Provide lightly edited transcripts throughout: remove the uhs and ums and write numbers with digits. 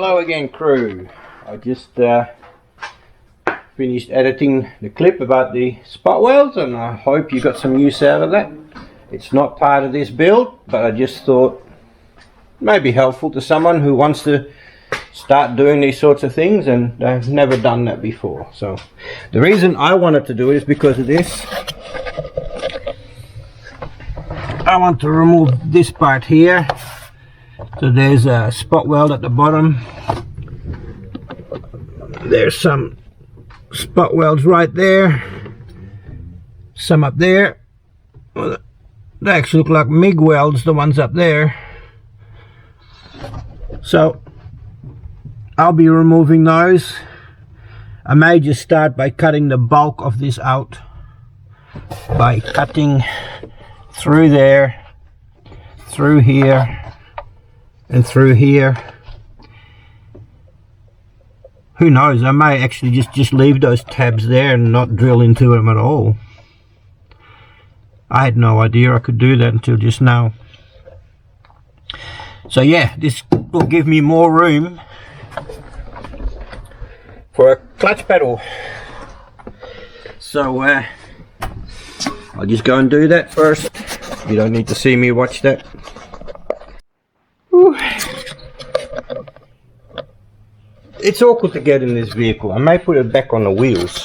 Hello again, crew. I just finished editing the clip about the spot welds, and I hope you got some use out of that. It's not part of this build, but I just thought it may be helpful to someone who wants to start doing these sorts of things and they've never done that before. So the reason I wanted to do it is because of this. I want to remove this part here. So there's a spot weld at the bottom. There's some spot welds right there. Some up there. Well, they actually look like MIG welds, the ones up there. So I'll be removing those. I may just start by cutting the bulk of this out. By cutting through there, through here, and through here. Who knows, I may actually just leave those tabs there and not drill into them at all. I had no idea I could do that until just now. So yeah, this will give me more room for a clutch pedal. So I'll just go and do that first. You don't need to see me watch that. Whew. It's awkward to get in this vehicle. I may put it back on the wheels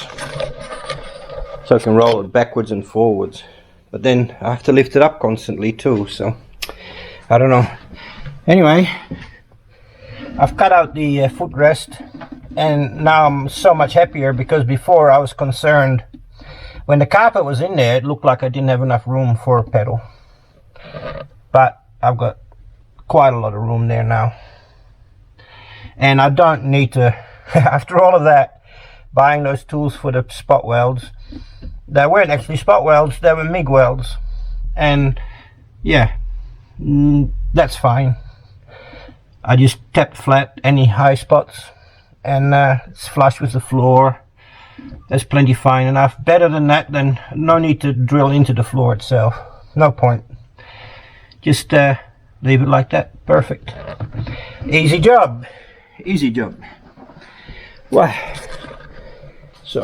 so I can roll it backwards and forwards, but then I have to lift it up constantly too, so I don't know. Anyway, I've cut out the footrest, and now I'm so much happier, because before I was concerned when the carpet was in there, it looked like I didn't have enough room for a pedal, but I've got quite a lot of room there now. And I don't need to, after all of that, buying those tools for the spot welds. They weren't actually spot welds, they were MIG welds. And yeah, that's fine. I just tap flat any high spots, and it's flush with the floor. That's plenty fine enough. Better than that, then no need to drill into the floor itself. No point. Just leave it like that. Perfect. Easy job. Easy job. Wow. So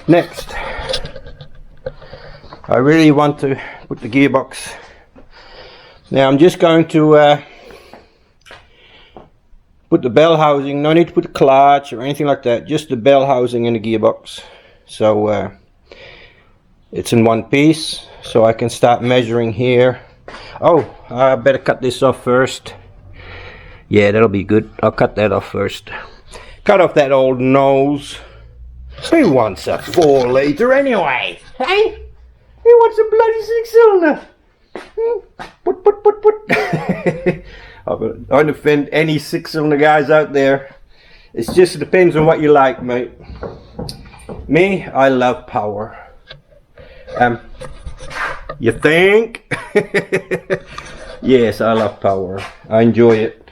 next, I really want to put the gearbox. Now I'm just going to put the bell housing. No need to put the clutch or anything like that, just the bell housing in the gearbox. So it's in one piece, so I can start measuring here. Oh, I better cut this off first. Yeah, that'll be good. I'll cut that off first. Cut off that old nose. Who wants a 4 litre anyway? Hey? Who wants a bloody 6-cylinder? I don't offend any 6-cylinder guys out there. It just depends on what you like, mate. Me, I love power. You think? Yes, I love power. I enjoy it.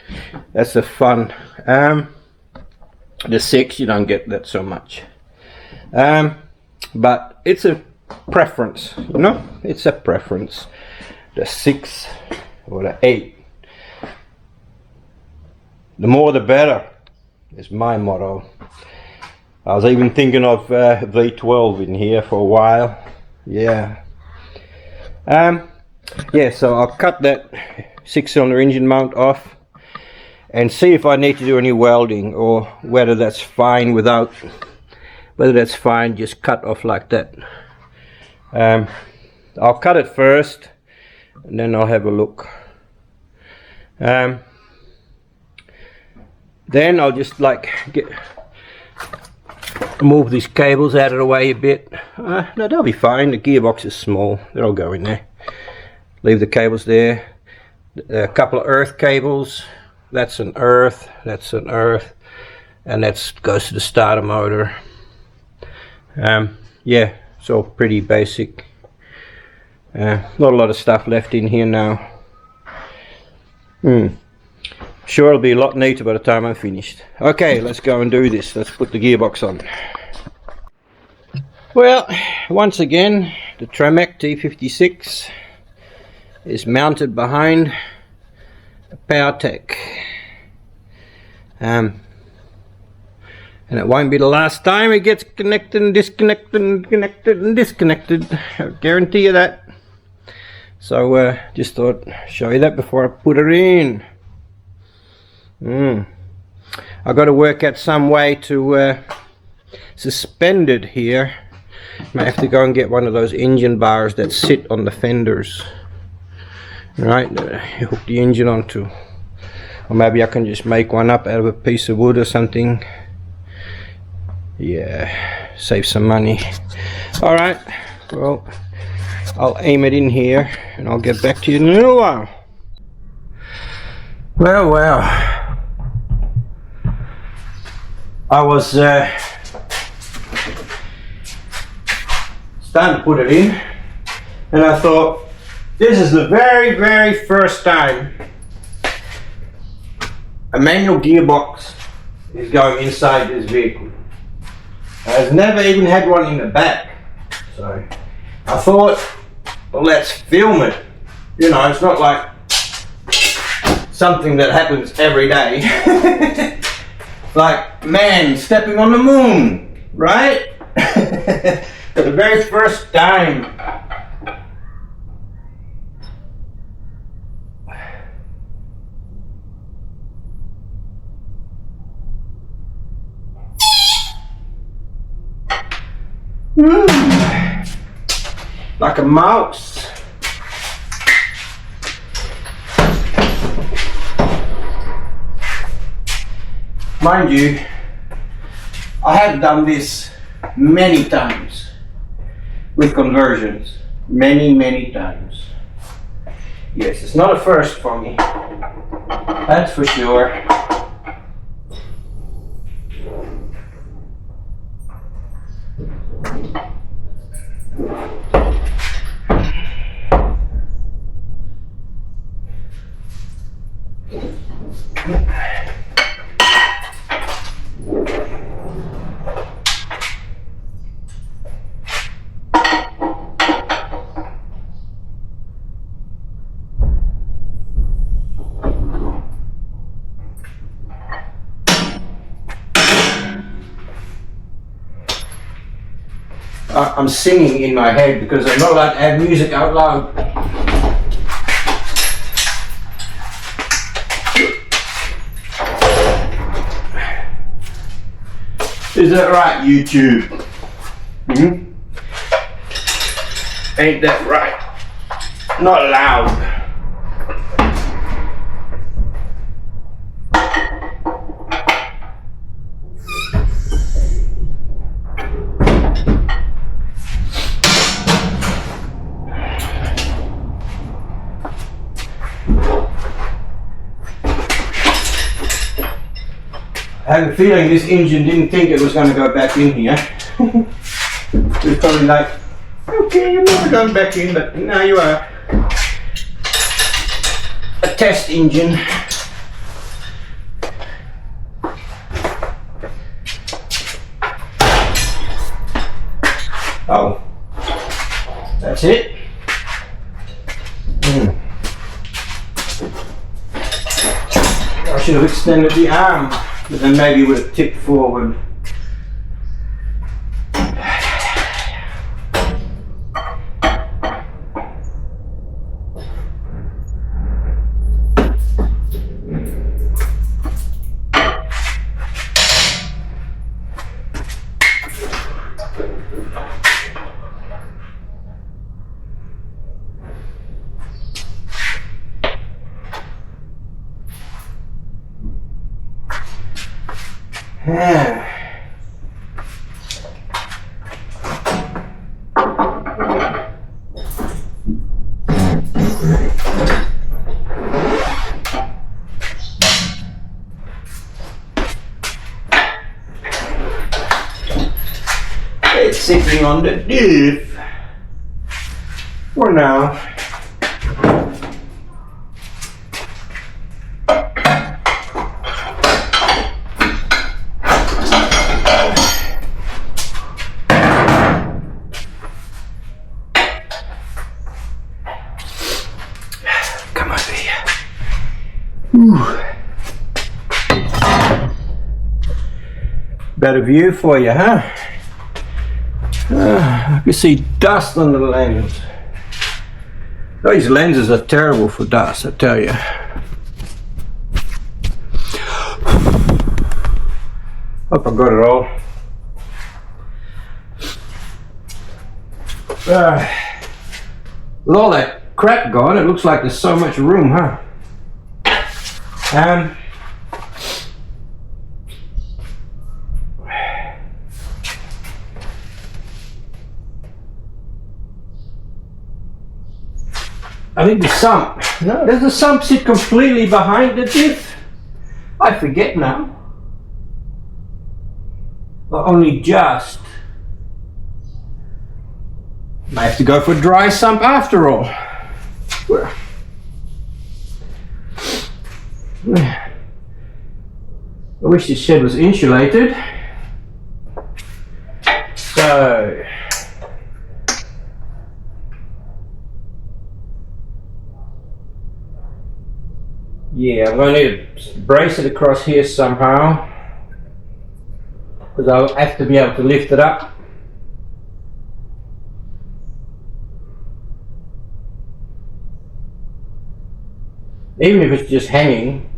That's the fun. The 6, you don't get that so much. But it's a preference, you know? It's a preference. The 6 or the 8. The more the better is my motto. I was even thinking of V12 in here for a while. Yeah. Yeah, so I'll cut that 6-cylinder engine mount off and see if I need to do any welding, or whether that's fine without, whether that's fine just cut off like that. I'll cut it first and then I'll have a look. Then I'll just move these cables out of the way a bit. No, they'll be fine. The gearbox is small, they'll go in there. Leave the cables there. A couple of earth cables. That's an earth, that's an earth, and that goes to the starter motor. Yeah, it's all pretty basic. Not a lot of stuff left in here now. Sure, it'll be a lot neater by the time I'm finished. Okay, let's go and do this. Let's put the gearbox on. Well, once again, the Tremec T56 is mounted behind a PowerTech And it won't be the last time it gets connected and disconnected and connected and disconnected. I guarantee you that. So just thought show you that before I put it in. I've got to work out some way to suspend it here. Might have to go and get one of those engine bars that sit on the fenders. Right, you hook the engine onto. Or maybe I can just make one up out of a piece of wood or something. Yeah, save some money. Alright, well, I'll aim it in here and I'll get back to you in a little while. Well, I was starting to put it in, and I thought, this is the very first time a manual gearbox is going inside this vehicle. I've never even had one in the back, so I thought, well, let's film it. You know, it's not like something that happens every day. Like man stepping on the moon, right? For the very first time. Like a mouse. Mind you, I have done this many times with conversions. Many times. Yes, it's not a first for me. That's for sure. I'm singing in my head because I'm not allowed to have music out loud. Is that right, YouTube? Ain't that right? Not loud. I have a feeling this engine didn't think it was going to go back in here. It was probably like, okay, you're never going back in, but now you are. A test engine. Oh, that's it. I should have extended the arm, but then maybe it would have tipped forward. It's sitting on the diff for now. Come over here. Ooh. better view for you, huh? I can see dust on the lens. These lenses are terrible for dust, I tell you. Hope I got it all. With all that crap gone, it looks like there's so much room, huh? I think the sump. No, does the sump sit completely behind the diff? I forget now. Or only just. Might have to go for a dry sump after all. I wish this shed was insulated. So. Yeah, I'm going to need to brace it across here somehow, because I'll have to be able to lift it up. Even if it's just hanging.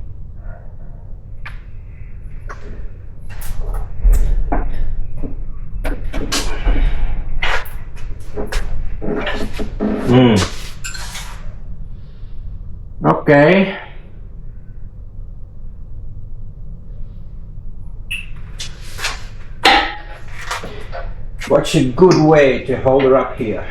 Okay. What's a good way to hold her up here?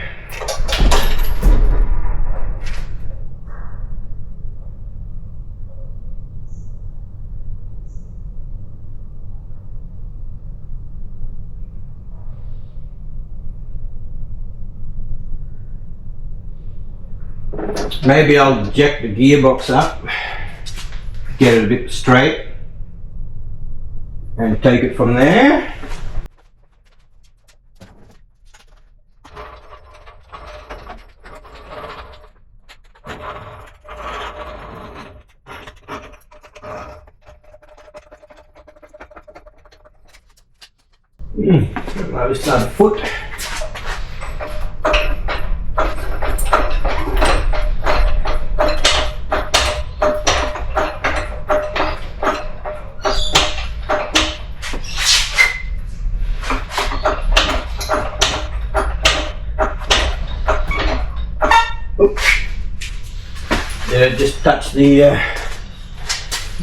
Maybe I'll jack the gearbox up, get it a bit straight, and take it from there. Now this another foot. Did I just touch the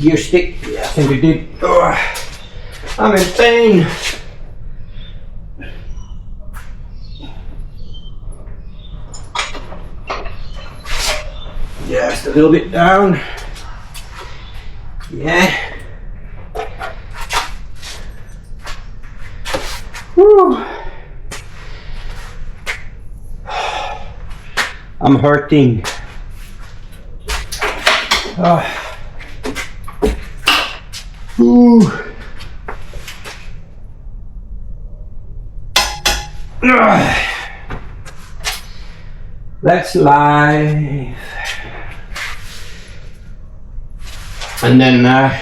gear stick? Yeah, I think I did. Oh, I'm in pain. Just a little bit down. Yeah. Whew. I'm hurting. Ooh. That's life. And then not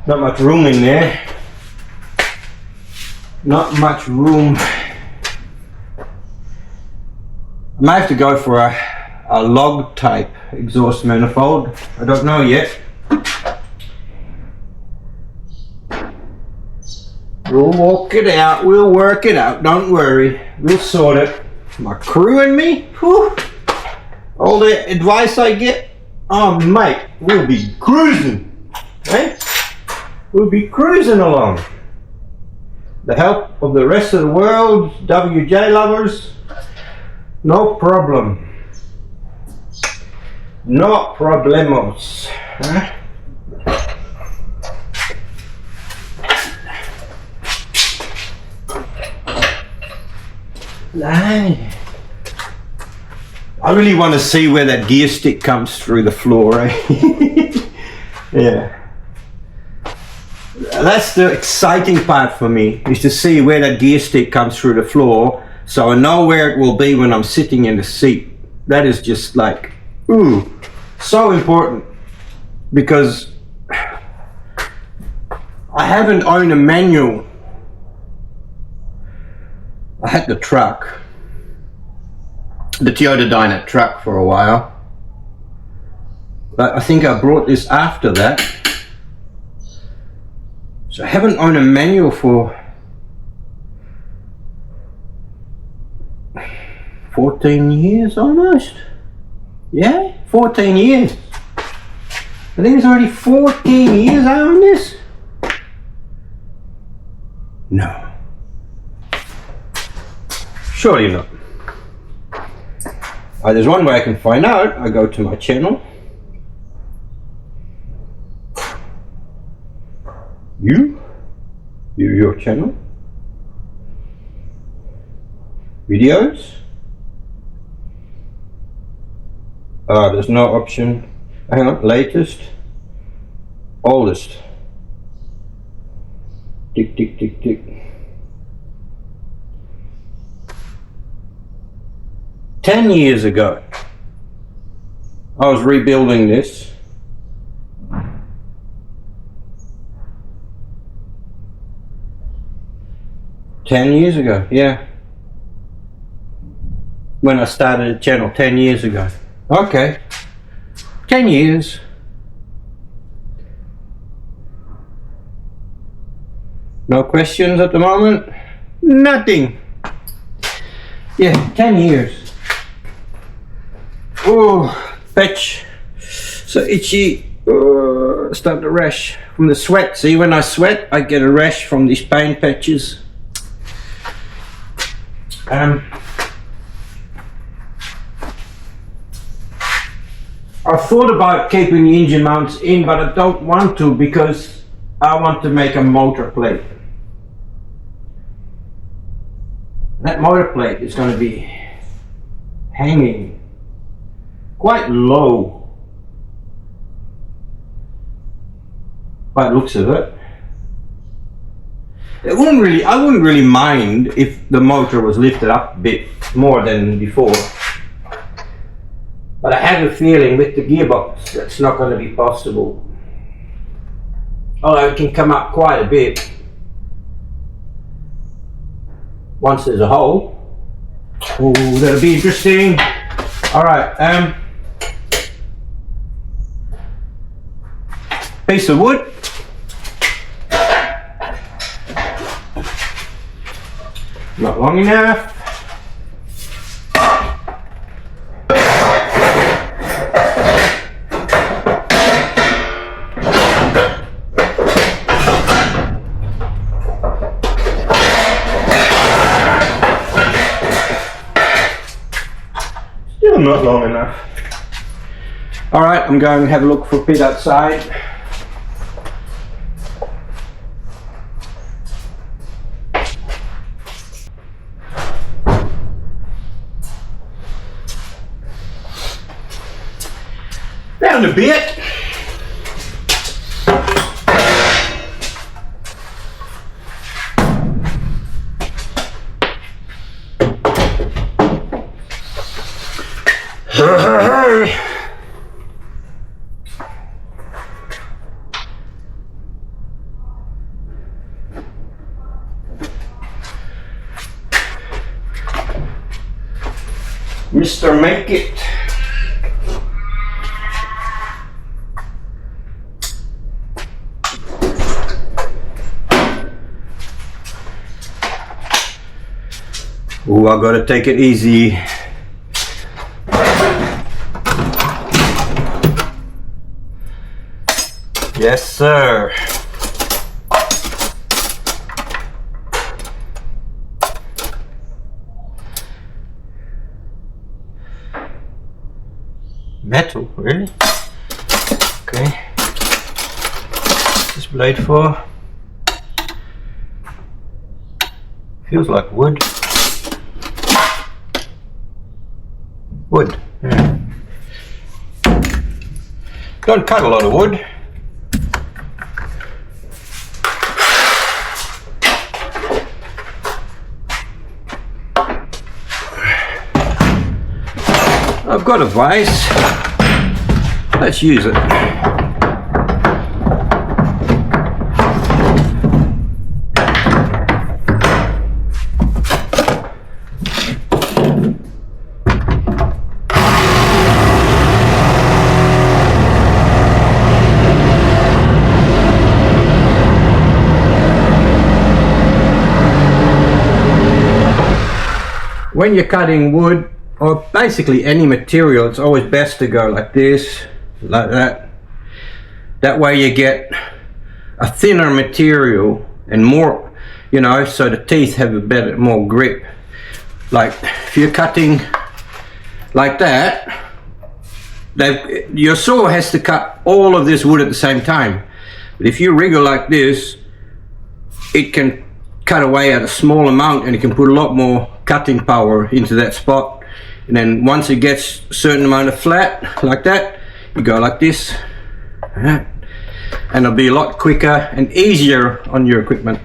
much room in there. Not much room. I might have to go for a log type exhaust manifold. I don't know yet. We'll walk it out. We'll work it out. Don't worry. We'll sort it. My crew and me. Whew. All the advice I get. Oh mate, we'll be cruising. Eh? We'll be cruising along. The help of the rest of the world, WJ lovers. No problem. No problemos. Huh? I really want to see where that gear stick comes through the floor, eh? Yeah. That's the exciting part for me, is to see where that gear stick comes through the floor, so I know where it will be when I'm sitting in the seat. That is just like, ooh, so important. because I haven't owned a manual. I had the truck, the Toyota Dyna truck, for a while, but I think I brought this after that, so I haven't owned a manual for 14 years almost. Yeah, 14 years. I think it's already 14 years I own this. No. Surely not. There's one way I can find out. I go to my channel. Your channel. Videos. There's no option. Hang on, latest, oldest. Tick, tick, tick, tick. 10 years ago, I was rebuilding this. $10 years ago, yeah. When I started the channel 10 years ago. Okay. 10 years. No questions at the moment? Nothing. Yeah, 10 years. Oh, patch. So itchy. Start to rash from the sweat. See, when I sweat, I get a rash from these pain patches. I thought about keeping the engine mounts in, but I don't want to because I want to make a motor plate. That motor plate is going to be hanging quite low by the looks of it. I wouldn't really mind if the motor was lifted up a bit more than before. But I have a feeling with the gearbox that's not going to be possible. Although it can come up quite a bit once there's a hole. Oh, that'll be interesting. Alright, piece of wood. Not long enough. Still not long enough. Alright, I'm going to have a look for a pit outside. Found a bit. Mr. Make It. Ooh, I gotta take it easy. Yes, sir. Metal, really? Okay. What's this blade for? Feels like wood. Wood. Yeah. Don't cut a lot of wood. I've got a vise. Let's use it. when you're cutting wood or basically any material, it's always best to go like this, like that. That way you get a thinner material and more, you know, so the teeth have a better, more grip. Like if you're cutting like that, your saw has to cut all of this wood at the same time. But if you wriggle like this, it can cut away at a small amount and it can put a lot more cutting power into that spot. And then once it gets a certain amount of flat, like that, you go like this, and it'll be a lot quicker and easier on your equipment.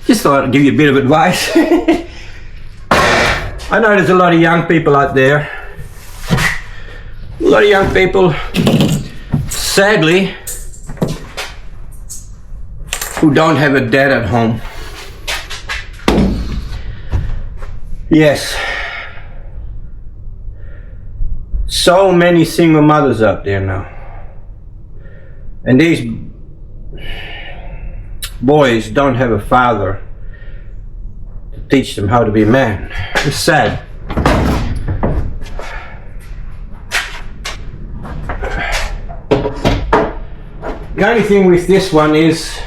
Just thought I'd give you a bit of advice. I know there's a lot of young people out there. A lot of young people, sadly, who don't have a dad at home. Yes. So many single mothers out there now. And these boys don't have a father to teach them how to be a man. It's sad. The only thing with this one is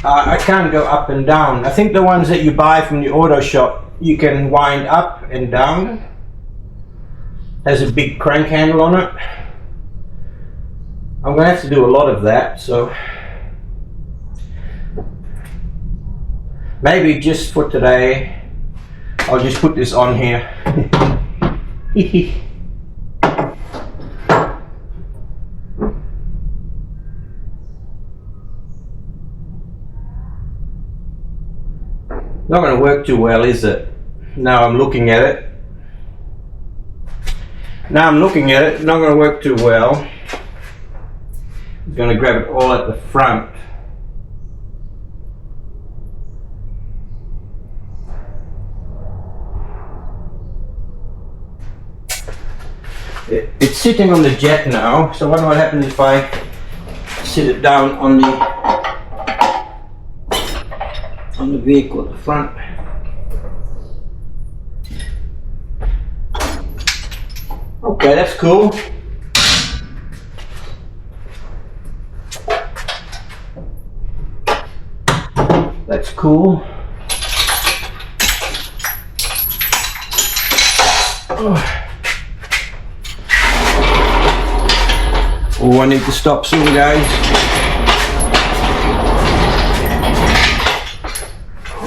I can't go up and down. I think the ones that you buy from the auto shop, you can wind up and down. Has a big crank handle on it. I'm going to have to do a lot of that, so maybe just for today I'll just put this on here. Not going to work too well, is it? Now I'm looking at it. Not going to work too well. I'm going to grab it all at the front. It's sitting on the jet now, so I wonder what happens if I sit it down on the vehicle at the front. Okay, that's cool. That's cool. Oh, I need to stop soon, guys.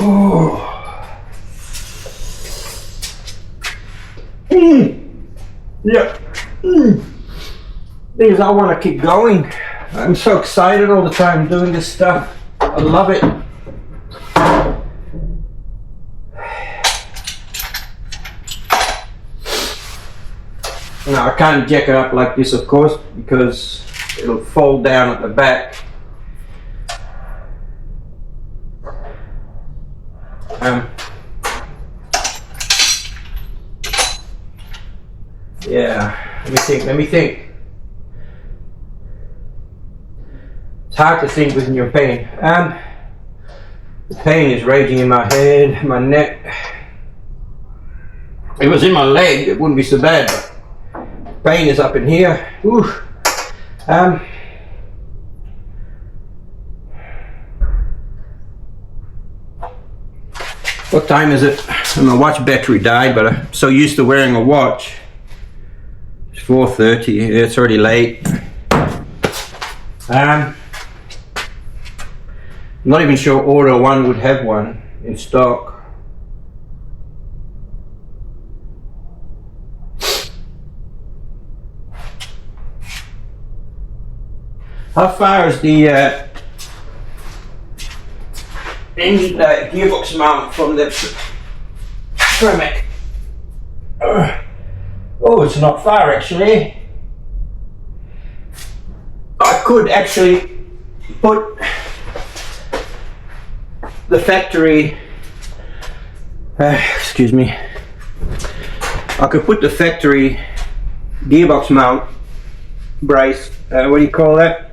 Oh. Yeah. Things I want to keep going. I'm so excited all the time doing this stuff. I love it. Now I can't jack it up like this, of course, because it'll fall down at the back. Yeah, let me think. It's hard to think when you're in pain. The pain is raging in my head, my neck. If it was in my leg, it wouldn't be so bad, but pain is up in here. Ooh. What time is it? My watch battery died, but I'm so used to wearing a watch. It's 4:30. It's already late. I'm not even sure Auto One would have one in stock. How far is the gearbox mount from the Tremec? Oh, it's not far actually. I could actually put the factory, excuse me, I could put the factory gearbox mount brace, what do you call that?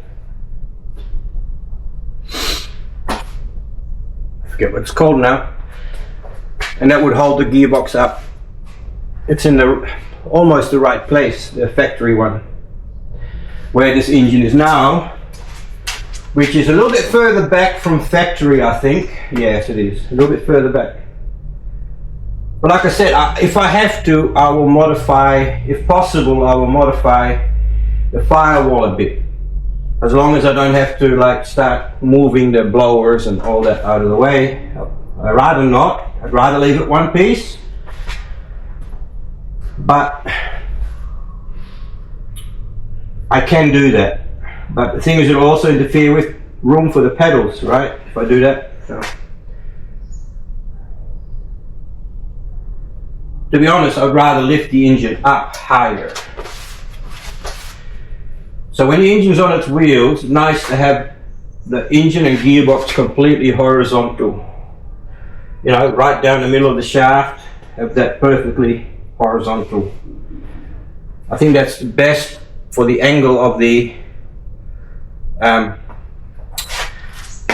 I forget what it's called now. and that would hold the gearbox up. It's in the almost the right place, the factory one, where this engine is now, which is a little bit further back from factory, I think. Yes, it is a little bit further back. But like I said, if I have to, I will modify, if possible, I will modify the firewall a bit. As long as I don't have to like start moving the blowers and all that out of the way. I'd rather not. I'd rather leave it one piece. But I can do that. But the thing is, it'll also interfere with room for the pedals, right? If I do that. So. To be honest, I'd rather lift the engine up higher. So when the engine's on its wheels, it's nice to have the engine and gearbox completely horizontal. You know, right down the middle of the shaft, have that perfectly horizontal. I think that's the best for the angle of the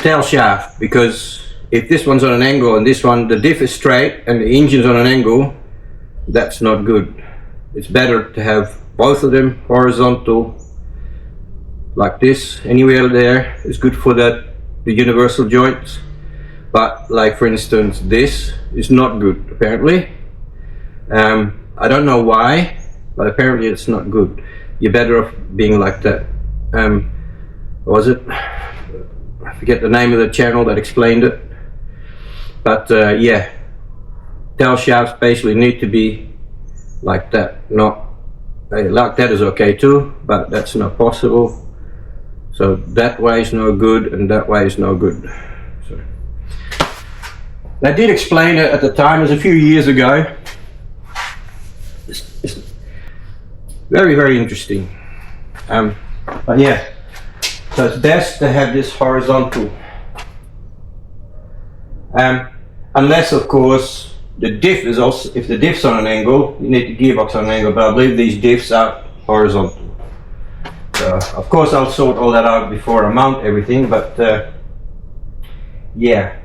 tail shaft, because if this one's on an angle and this one, the diff is straight and the engine's on an angle, that's not good. It's better to have both of them horizontal like this. Anywhere there is good for the universal joints, but like for instance this is not good apparently. I don't know why, but apparently it's not good. You're better off being like that. What was it? I forget the name of the channel that explained it, but yeah, tail shafts basically need to be like that. Not like that is okay too, but that's not possible. So that way is no good and that way is no good. So I did explain it at the time. It was a few years ago. It's very, very interesting. But yeah, so it's best to have this horizontal. Unless of course the diff is also, if the diff's on an angle, you need the gearbox on an angle, but I believe these diffs are horizontal. So of course I'll sort all that out before I mount everything, but yeah.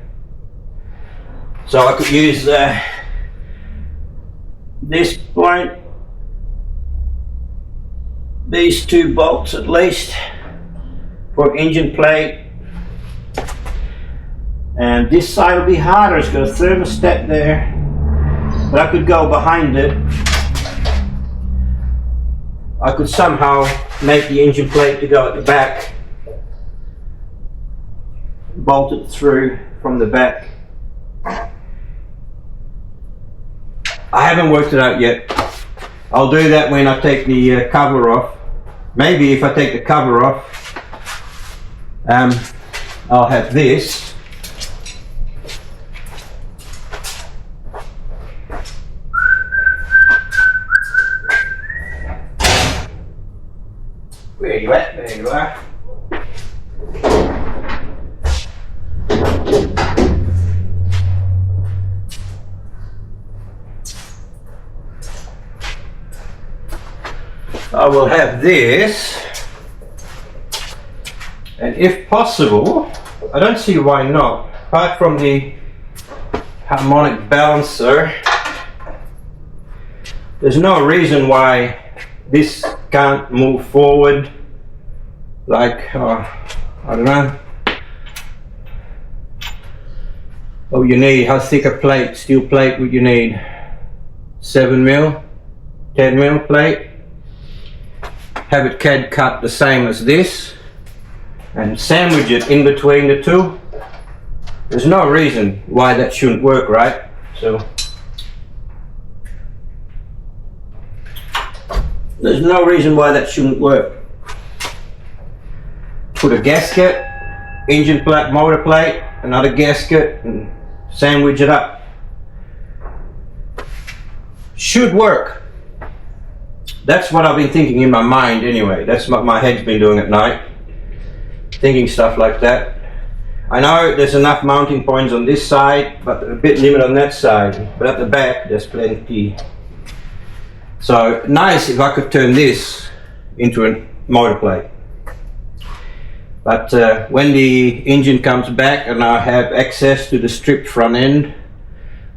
So I could use this point, these two bolts at least for engine plate, and this side will be harder. It's got a thermostat there, but I could go behind it. I could somehow make the engine plate to go at the back, bolt it through from the back. I haven't worked it out yet. I'll do that when I take the cover off. Maybe if I take the cover off, I'll have this. Where are you at? There you are. I will have this, and if possible, I don't see why not, apart from the harmonic balancer, there's no reason why this can't move forward like, I don't know. Oh, you need, how thick a plate, steel plate would you need? 7mm, 10mm plate. Have it CAD cut the same as this and sandwich it in between the two. There's no reason why that shouldn't work, right? So there's no reason why that shouldn't work. Put a gasket, engine plate, motor plate, another gasket, and sandwich it up. Should work. That's what I've been thinking in my mind anyway. That's what my head's been doing at night, thinking stuff like that. I know there's enough mounting points on this side, but a bit limited on that side. But at the back, there's plenty. So nice if I could turn this into a motor plate. But when the engine comes back and I have access to the stripped front end,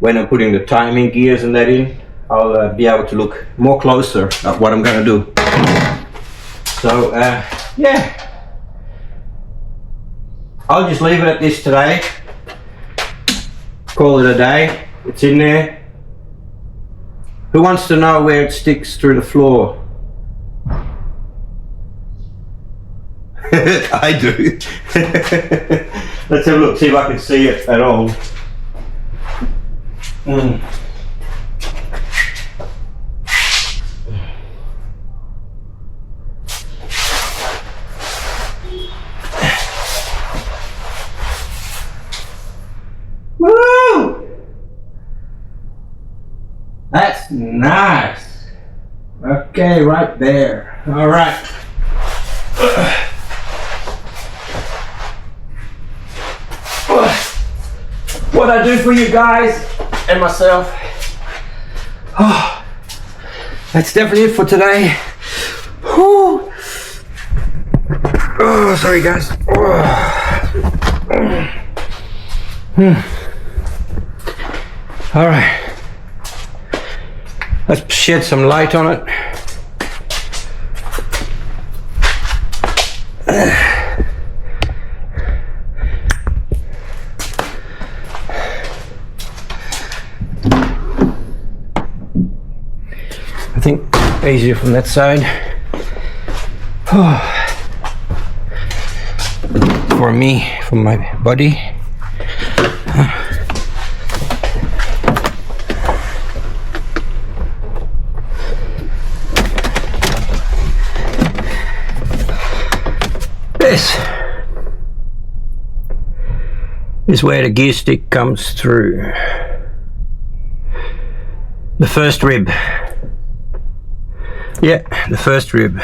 when I'm putting the timing gears and that in, I'll be able to look more closer at what I'm going to do. So yeah, I'll just leave it at this today. Call it a day. It's in there. Who wants to know where it sticks through the floor? I do. Let's have a look, see if I can see it at all. Woo! That's nice. Okay, right there. All right. What I do for you guys and myself. Oh, that's definitely it for today. Whew. Oh, sorry guys. All right, let's shed some light on it. I think easier from that side. For me, for my body. This is where the gear stick comes through. The first rib. Yeah, the first rib.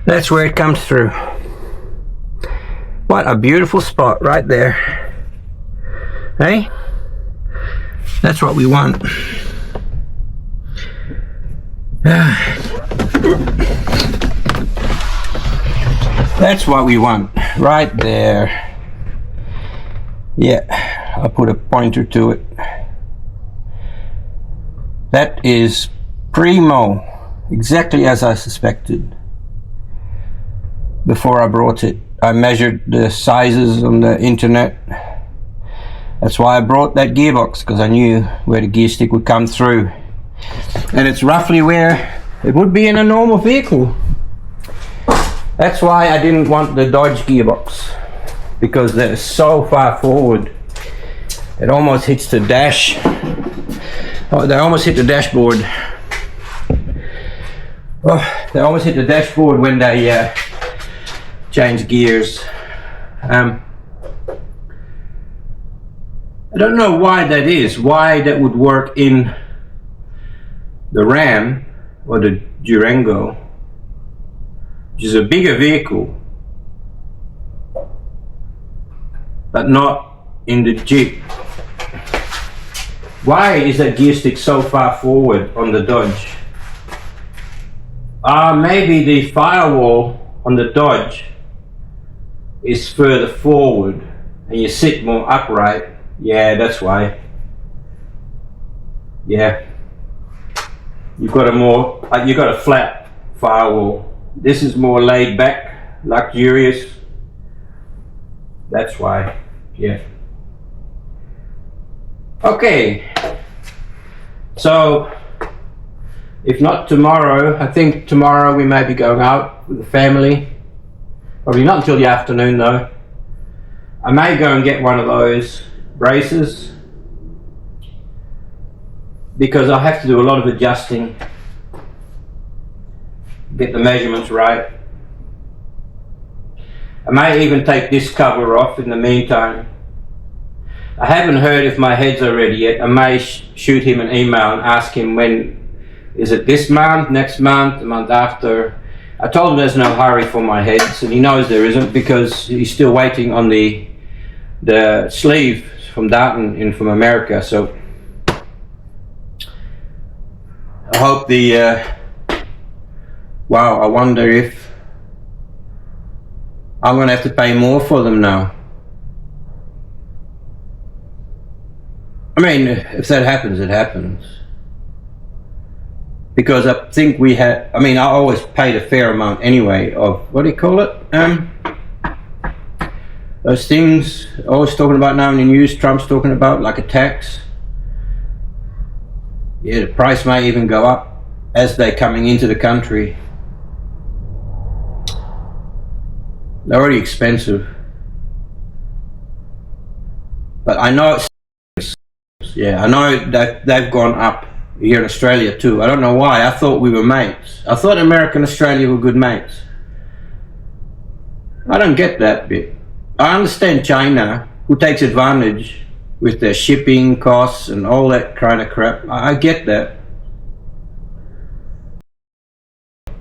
That's where it comes through. What a beautiful spot right there. Hey? That's what we want. That's what we want, right there. Yeah, I'll put a pointer to it. That is primo, exactly as I suspected. Before I brought it, I measured the sizes on the internet. That's why I brought that gearbox, because I knew where the gear stick would come through. And it's roughly where it would be in a normal vehicle. That's why I didn't want the Dodge gearbox, because they're so far forward. It almost hits the dash. Oh, they almost hit the dashboard. Oh, they almost hit the dashboard when they change gears. I don't know why that is, why that would work in the Ram or the Durango, which is a bigger vehicle, but not in the Jeep. Why is that gear stick so far forward on the Dodge? Maybe the firewall on the Dodge is further forward and you sit more upright. Yeah, that's why. Yeah, you've got a flat firewall. This is more laid back, luxurious. That's why. Yeah. Okay. So, if not tomorrow, I think tomorrow we may be going out with the family. Probably not until the afternoon though. I may go and get one of those braces, because I have to do a lot of adjusting, get the measurements right. I may even take this cover off in the meantime. I haven't heard if my heads are ready yet. I may shoot him an email and ask him when. Is it this month, next month, the month after? I told him there's no hurry for my heads, and he knows there isn't, because he's still waiting on the sleeve from Darton in from America. So I hope wow, I wonder if I'm gonna have to pay more for them now. I mean, if that happens, it happens. Because I think we had, I mean, I always paid a fair amount anyway of, what do you call it? Those things always talking about now in the news, Trump's talking about, like a tax. Yeah, the price may even go up as they're coming into the country. They're already expensive. But I know it's, yeah, I know that they've gone up here in Australia too. I don't know why. I thought we were mates. I thought America and Australia were good mates. I don't get that bit. I understand China, who takes advantage with their shipping costs and all that kind of crap. I get that.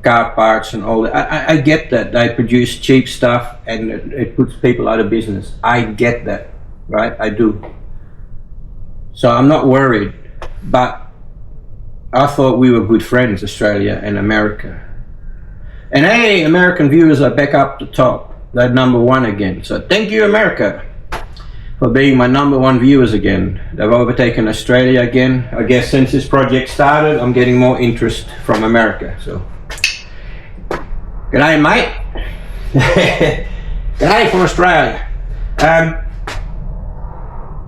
Car parts and all that. I get that. They produce cheap stuff and it puts people out of business. I get that, right? I do. So I'm not worried. But I thought we were good friends, Australia and America. And hey, American viewers are back up the top. They're #1 again. So thank you, America, for being my #1 viewers again. They've overtaken Australia again. I guess since this project started, I'm getting more interest from America. So, g'day, mate. G'day from Australia.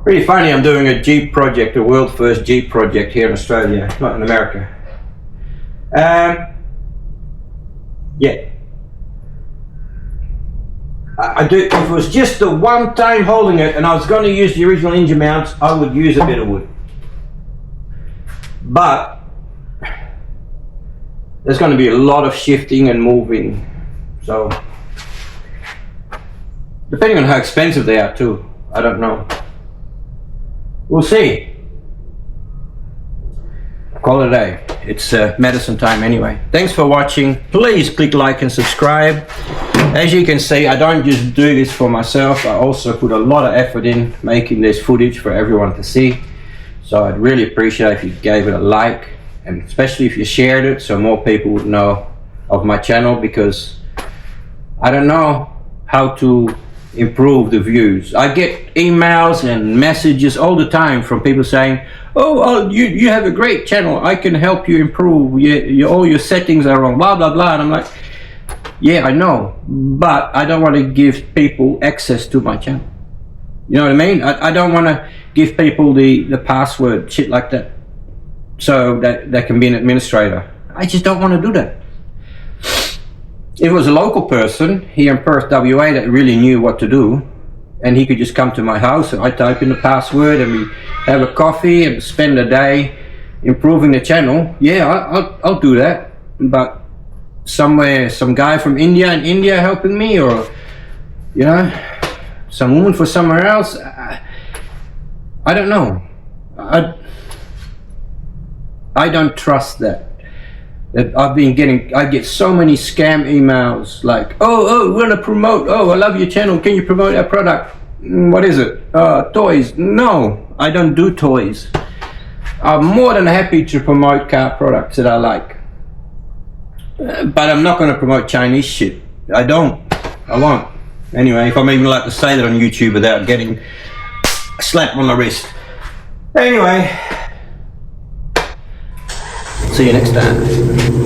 Pretty funny, I'm doing a Jeep project, a world first Jeep project here in Australia, not in America. Yeah. I do, if it was just the one time holding it and I was going to use the original engine mounts, I would use a bit of wood. But there's going to be a lot of shifting and moving. So, depending on how expensive they are too, I don't know. We'll see. Call it a day. It's medicine time anyway. Thanks for watching. Please click like and subscribe. As you can see, I don't just do this for myself. I also put a lot of effort in making this footage for everyone to see. So I'd really appreciate if you gave it a like, and especially if you shared it so more people would know of my channel, because I don't know how to improve the views. I get emails and messages all the time from people saying, oh, you have a great channel, I can help you improve, all your settings are wrong, blah blah blah. And I'm like, yeah, I know, but I don't want to give people access to my channel. You know what I mean? I don't want to give people the password, shit like that, so that they can be an administrator. I just don't want to do that. If it was a local person here in Perth, WA, that really knew what to do, and he could just come to my house and I type in the password and we have a coffee and spend a day improving the channel, yeah, I'll do that. But somewhere, some guy from India in India helping me, or, you know, some woman for somewhere else, I don't know. I don't trust that. I've been getting, I get so many scam emails like, oh, we're gonna promote, oh, I love your channel, can you promote our product? What is it? Toys? No, I don't do toys. I'm more than happy to promote car products that I like. But I'm not gonna promote Chinese shit. I won't. Anyway, if I'm even allowed to say that on YouTube without getting a slap on the wrist. Anyway, see you next time.